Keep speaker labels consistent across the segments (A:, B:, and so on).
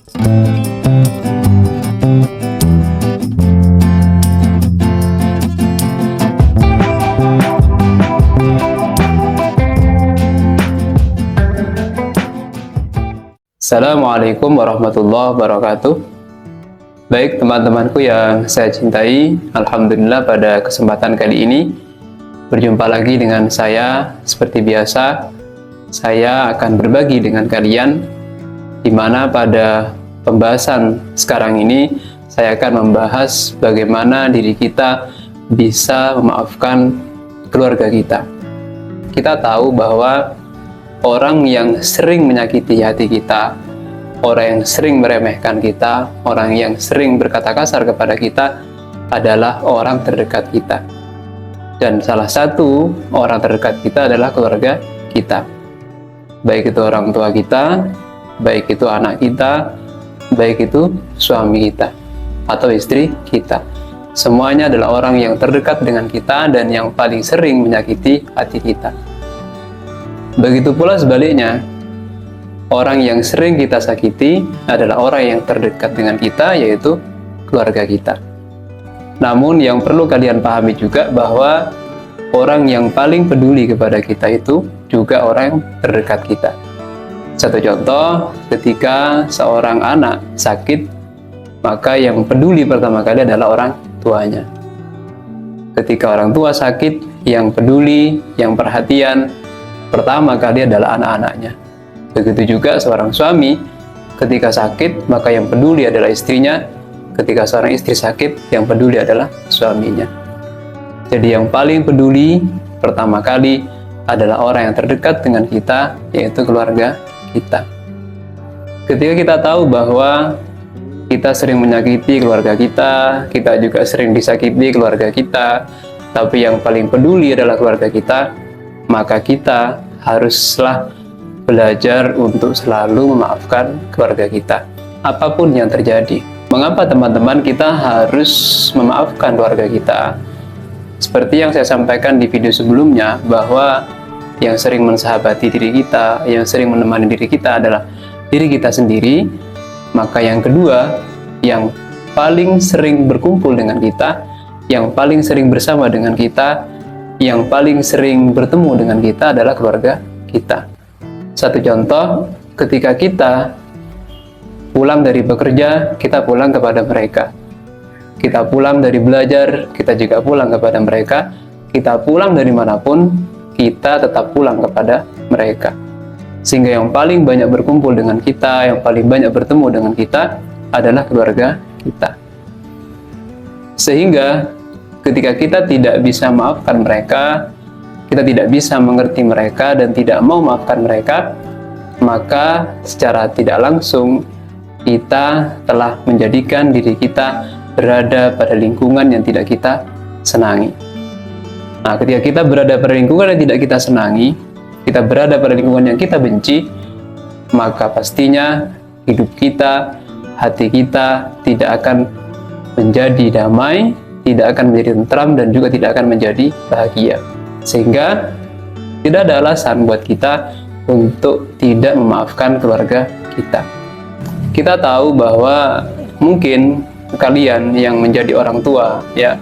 A: Assalamualaikum warahmatullahi wabarakatuh. Baik teman-temanku yang saya cintai, Alhamdulillah pada kesempatan kali ini berjumpa lagi dengan saya. Seperti biasa, saya akan berbagi dengan kalian, di mana pada pembahasan sekarang ini saya akan membahas bagaimana diri kita bisa memaafkan keluarga kita. Kita tahu bahwa orang yang sering menyakiti hati kita, orang yang sering meremehkan kita, orang yang sering berkata kasar kepada kita adalah orang terdekat kita. Dan salah satu orang terdekat kita adalah keluarga kita. Baik itu orang tua kita, baik itu anak kita, baik itu suami kita atau istri kita. Semuanya adalah orang yang terdekat dengan kita dan yang paling sering menyakiti hati kita. Begitu pula sebaliknya, orang yang sering kita sakiti adalah orang yang terdekat dengan kita, yaitu keluarga kita. Namun yang perlu kalian pahami juga bahwa orang yang paling peduli kepada kita itu juga orang yang terdekat kita. Satu contoh, ketika seorang anak sakit, maka yang peduli pertama kali adalah orang tuanya. Ketika orang tua sakit, yang peduli, yang perhatian pertama kali adalah anak-anaknya. Begitu juga seorang suami ketika sakit, maka yang peduli adalah istrinya. Ketika seorang istri sakit, yang peduli adalah suaminya. Jadi yang paling peduli pertama kali adalah orang yang terdekat dengan kita, yaitu keluarga kita. Ketika kita tahu bahwa kita sering menyakiti keluarga kita juga sering disakiti keluarga kita, tapi yang paling peduli adalah keluarga kita, maka kita haruslah belajar untuk selalu memaafkan keluarga kita, apapun yang terjadi. Mengapa teman-teman kita harus memaafkan keluarga kita? Seperti yang saya sampaikan di video sebelumnya, bahwa yang sering mensahabati diri kita, yang sering menemani diri kita adalah diri kita sendiri. Maka yang kedua, yang paling sering berkumpul dengan kita, yang paling sering bersama dengan kita, yang paling sering bertemu dengan kita adalah keluarga kita. Satu contoh, ketika kita pulang dari bekerja, kita pulang kepada mereka. Kita pulang dari belajar, kita juga pulang kepada mereka. Kita pulang dari manapun, kita tetap pulang kepada mereka. Sehingga yang paling banyak berkumpul dengan kita, yang paling banyak bertemu dengan kita adalah keluarga kita. Sehingga ketika kita tidak bisa maafkan mereka, kita tidak bisa mengerti mereka dan tidak mau maafkan mereka, maka secara tidak langsung kita telah menjadikan diri kita berada pada lingkungan yang tidak kita senangi. Nah, ketika kita berada pada lingkungan yang tidak kita senangi, kita berada pada lingkungan yang kita benci, maka pastinya hidup kita, hati kita tidak akan menjadi damai, tidak akan menjadi tentram, dan juga tidak akan menjadi bahagia. Sehingga tidak ada alasan buat kita untuk tidak memaafkan keluarga kita. Kita tahu bahwa mungkin kalian yang menjadi orang tua, ya,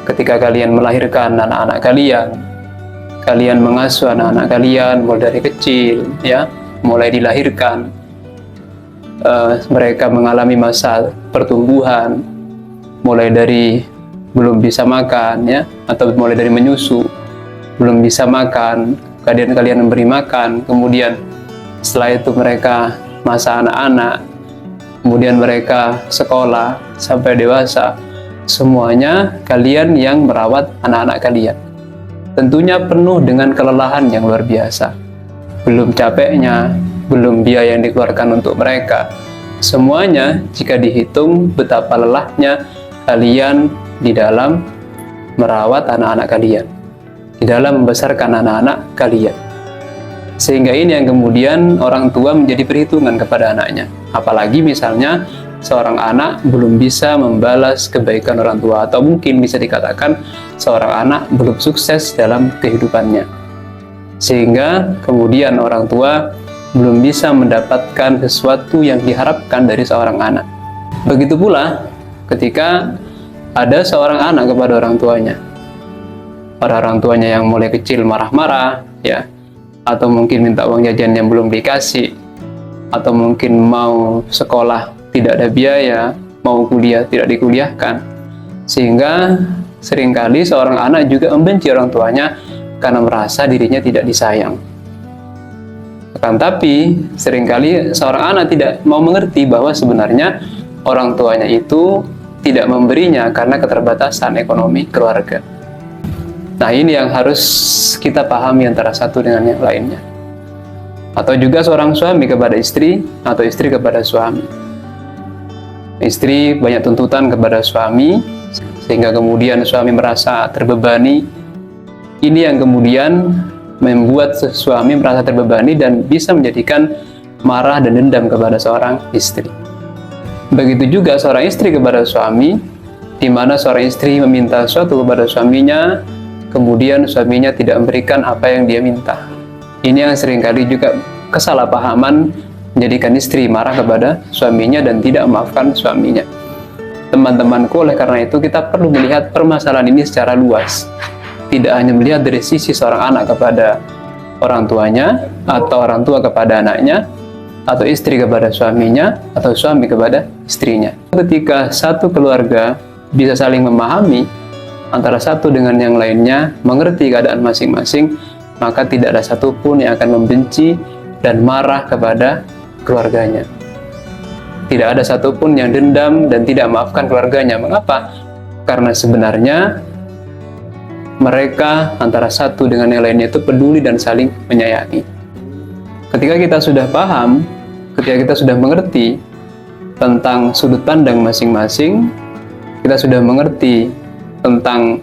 A: ketika kalian melahirkan anak-anak kalian, kalian mengasuh anak-anak kalian mulai dari kecil, ya, mulai dilahirkan, mereka mengalami masa pertumbuhan, mulai dari belum bisa makan, ya, atau mulai dari menyusu, belum bisa makan, kalian memberi makan, kemudian setelah itu mereka masa anak-anak, kemudian mereka sekolah sampai dewasa, semuanya kalian yang merawat anak-anak kalian. Tentunya penuh dengan kelelahan yang luar biasa. Belum capeknya, belum biaya yang dikeluarkan untuk mereka. Semuanya jika dihitung betapa lelahnya kalian di dalam merawat anak-anak kalian, di dalam membesarkan anak-anak kalian. Sehingga ini yang kemudian orang tua menjadi perhitungan kepada anaknya. Apalagi misalnya seorang anak belum bisa membalas kebaikan orang tua, atau mungkin bisa dikatakan seorang anak belum sukses dalam kehidupannya. Sehingga kemudian orang tua belum bisa mendapatkan sesuatu yang diharapkan dari seorang anak. Begitu pula ketika ada seorang anak kepada orang tuanya. Pada orang tuanya yang mulai kecil marah-marah, ya, atau mungkin minta uang jajan yang belum dikasih, atau mungkin mau sekolah tidak ada biaya, mau kuliah tidak dikuliahkan, sehingga seringkali seorang anak juga membenci orang tuanya karena merasa dirinya tidak disayang. Akan tapi seringkali seorang anak tidak mau mengerti bahwa sebenarnya orang tuanya itu tidak memberinya karena keterbatasan ekonomi keluarga. Nah, ini yang harus kita pahami antara satu dengan yang lainnya. Atau juga seorang suami kepada istri, atau istri kepada suami. Istri banyak tuntutan kepada suami, sehingga kemudian suami merasa terbebani. Ini yang kemudian membuat suami merasa terbebani dan bisa menjadikan marah dan dendam kepada seorang istri. Begitu juga seorang istri kepada suami, di mana seorang istri meminta sesuatu kepada suaminya, kemudian suaminya tidak memberikan apa yang dia minta. Ini yang seringkali juga kesalahpahaman, menjadikan istri marah kepada suaminya dan tidak memaafkan suaminya. Teman-temanku, oleh karena itu kita perlu melihat permasalahan ini secara luas. Tidak hanya melihat dari sisi seorang anak kepada orang tuanya, atau orang tua kepada anaknya, atau istri kepada suaminya, atau suami kepada istrinya. Ketika satu keluarga bisa saling memahami antara satu dengan yang lainnya, mengerti keadaan masing-masing, maka tidak ada satupun yang akan membenci dan marah kepada keluarganya. Tidak ada satupun yang dendam dan tidak maafkan keluarganya. Mengapa? Karena sebenarnya mereka antara satu dengan yang lainnya itu peduli dan saling menyayangi. Ketika kita sudah paham, ketika kita sudah mengerti tentang sudut pandang masing-masing, kita sudah mengerti tentang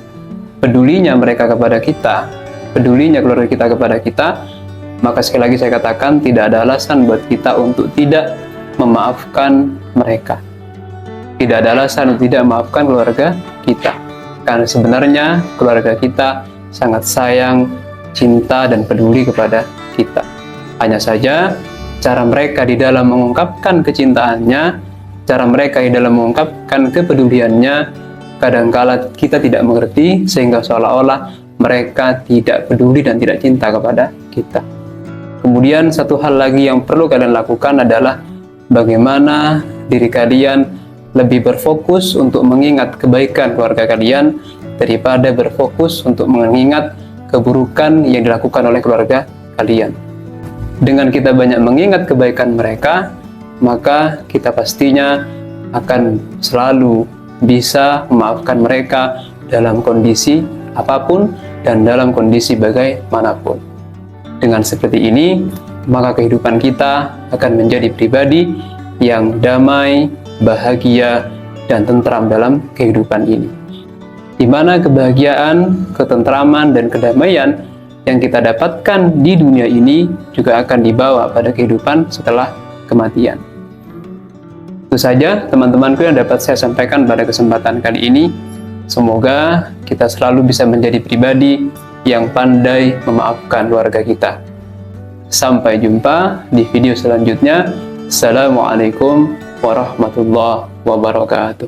A: pedulinya mereka kepada kita, pedulinya keluarga kita kepada kita, maka sekali lagi saya katakan tidak ada alasan buat kita untuk tidak memaafkan mereka. Tidak ada alasan untuk tidak memaafkan keluarga kita. Karena sebenarnya keluarga kita sangat sayang, cinta, dan peduli kepada kita. Hanya saja cara mereka di dalam mengungkapkan kecintaannya, cara mereka di dalam mengungkapkan kepeduliannya, kadangkala kita tidak mengerti, sehingga seolah-olah mereka tidak peduli dan tidak cinta kepada kita. Kemudian satu hal lagi yang perlu kalian lakukan adalah bagaimana diri kalian lebih berfokus untuk mengingat kebaikan keluarga kalian daripada berfokus untuk mengingat keburukan yang dilakukan oleh keluarga kalian. Dengan kita banyak mengingat kebaikan mereka, maka kita pastinya akan selalu bisa memaafkan mereka dalam kondisi apapun dan dalam kondisi bagaimanapun. Dengan seperti ini, maka kehidupan kita akan menjadi pribadi yang damai, bahagia, dan tentram dalam kehidupan ini. Di mana kebahagiaan, ketentraman, dan kedamaian yang kita dapatkan di dunia ini juga akan dibawa pada kehidupan setelah kematian. Itu saja teman-temanku yang dapat saya sampaikan pada kesempatan kali ini. Semoga kita selalu bisa menjadi pribadi yang pandai memaafkan keluarga kita. Sampai jumpa di video selanjutnya. Assalamualaikum warahmatullahi wabarakatuh.